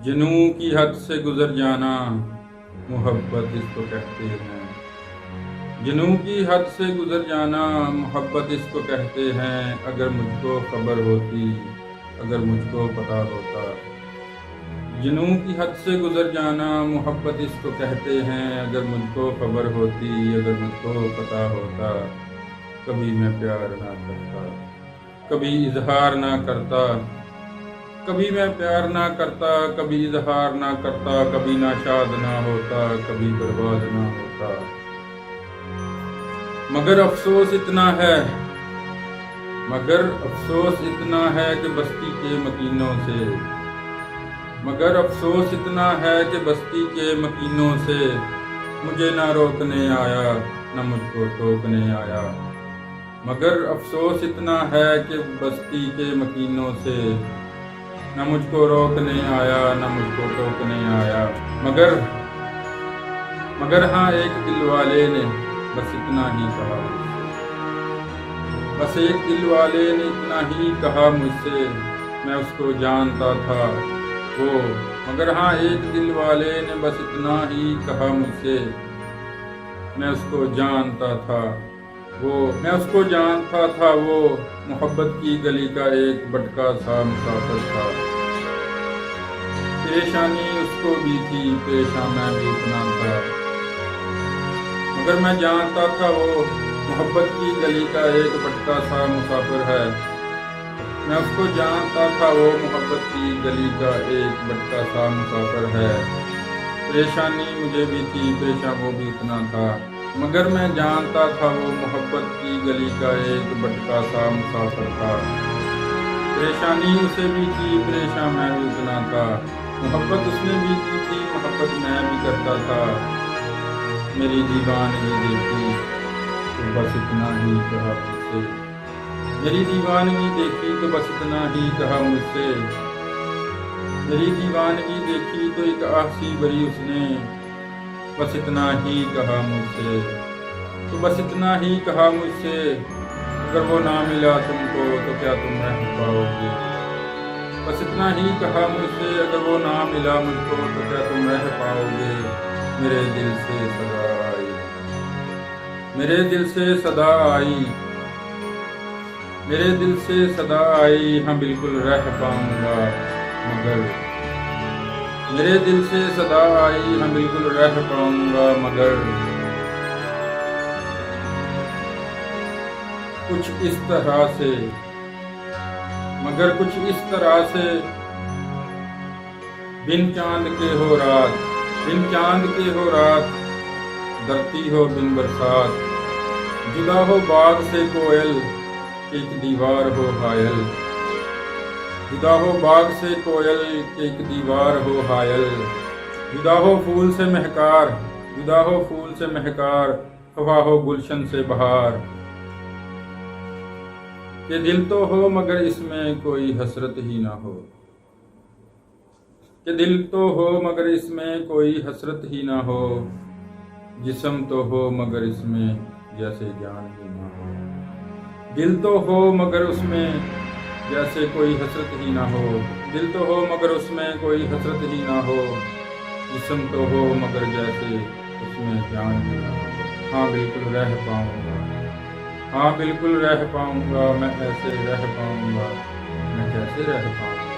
جنوں کی حد سے گزر جانا محبت اس کو کہتے ہیں، جنوں کی حد سے گزر جانا محبت اس کو کہتے ہیں۔ اگر مجھ کو خبر ہوتی، اگر مجھ کو پتہ ہوتا، جنوں کی حد سے گزر جانا محبت اس کو کہتے ہیں۔ اگر مجھ کو خبر ہوتی، اگر مجھ کو پتہ ہوتا، کبھی میں پیار نہ کرتا، کبھی اظہار نہ کرتا، کبھی میں پیار نہ کرتا، کبھی اظہار نہ کرتا، کبھی ناشاد نہ ہوتا، کبھی برباد نہ ہوتا۔ مگر افسوس اتنا ہے، مگر افسوس اتنا ہے کہ بستی کے مکینوں سے، مگر افسوس اتنا ہے کہ بستی کے مکینوں سے مجھے نہ روکنے آیا، نہ مجھ کو ٹوکنے آیا۔ مگر افسوس اتنا ہے کہ بستی کے مکینوں سے نہ مجھ کو روکنے آیا، نہ مجھ کو ٹوکنے آیا۔ مگر ہاں ایک دل والے نے بس اتنا ہی کہا، بس ایک دل والے نے اتنا ہی کہا مجھ سے، میں اس کو جانتا تھا وہ۔ مگر ہاں ایک دل والے نے بس اتنا ہی کہا مجھ سے، میں اس کو جانتا تھا وہ، میں اس کو جانتا تھا وہ محبت کی گلی کا ایک بھٹکا سا مسافر تھا۔ پریشانی اس کو بھی تھی، پریشان میں بھی اتنا تھا، مگر میں جانتا تھا وہ محبت کی گلی کا ایک بھٹکا سا مسافر ہے۔ میں اس کو جانتا تھا وہ محبت کی گلی کا ایک بھٹکا سا مسافر ہے۔ پریشانی مجھے بھی تھی، پریشان وہ بھی اتنا تھا، مگر میں جانتا تھا وہ محبت کی گلی کا ایک بھٹکا سا مسافر تھا۔ پریشانی اسے بھی تھی، پریشان میں بھی اتنا تھا، محبت اس نے بھی کی تھی، محبت میں بھی کرتا تھا۔ میری دیوانگی دیکھی تو بس اتنا ہی کہا مجھ سے، میری دیوانگی دیکھی تو بس اتنا ہی کہا مجھ سے، میری دیوانگی دیکھی تو ایک آہ سی بھری اس نے بس اتنا ہی کہا مجھ سے، تو بس اتنا ہی کہا مجھ سے۔ اگر وہ نہ ملا تم کو تو کیا تم رہ پاؤ گے، بس اتنا ہی کہا مجھ سے۔ اگر وہ نہ ملا مجھ کو تو کیا تم رہ پاؤ گے۔ میرے دل سے صدا آئی، میرے دل سے صدا آئی، میرے دل سے صدا آئی، ہاں بالکل رہ پاؤں گا مگر، میرے دل سے صدا آئی، ہاں بالکل رہ پاؤں گا مگر، کچھ اس طرح سے، مگر کچھ اس طرح سے، بن چاند کے ہو رات، بن چاند کے ہو رات، درتی ہو بن برسات، جدا ہو باغ سے کوئل، ایک دیوار ہو حائل، جدا ہو باغ سے کوئل، ایک دیوار ہو حائل، جدا ہو پھول سے مہکار، جدا ہو پھول سے مہکار، خفا ہو گلشن سے بہار۔ کہ دل تو ہو مگر اس میں کوئی حسرت ہی نہ ہو، کہ دل تو ہو مگر اس میں کوئی حسرت ہی نہ ہو، جسم تو ہو مگر اس میں جیسے جان ہی نہ ہو، دل تو ہو مگر اس میں جیسے کوئی حسرت ہی نہ ہو، دل تو ہو مگر اس میں کوئی حسرت ہی نہ ہو، جسم تو ہو مگر جیسے اس میں جان ہی نہ ہو۔ ہاں بالکل رہ پاؤں گا، ہاں بالکل رہ پاؤں گا، میں ایسے رہ پاؤں گا، میں کیسے رہ پاؤں گا۔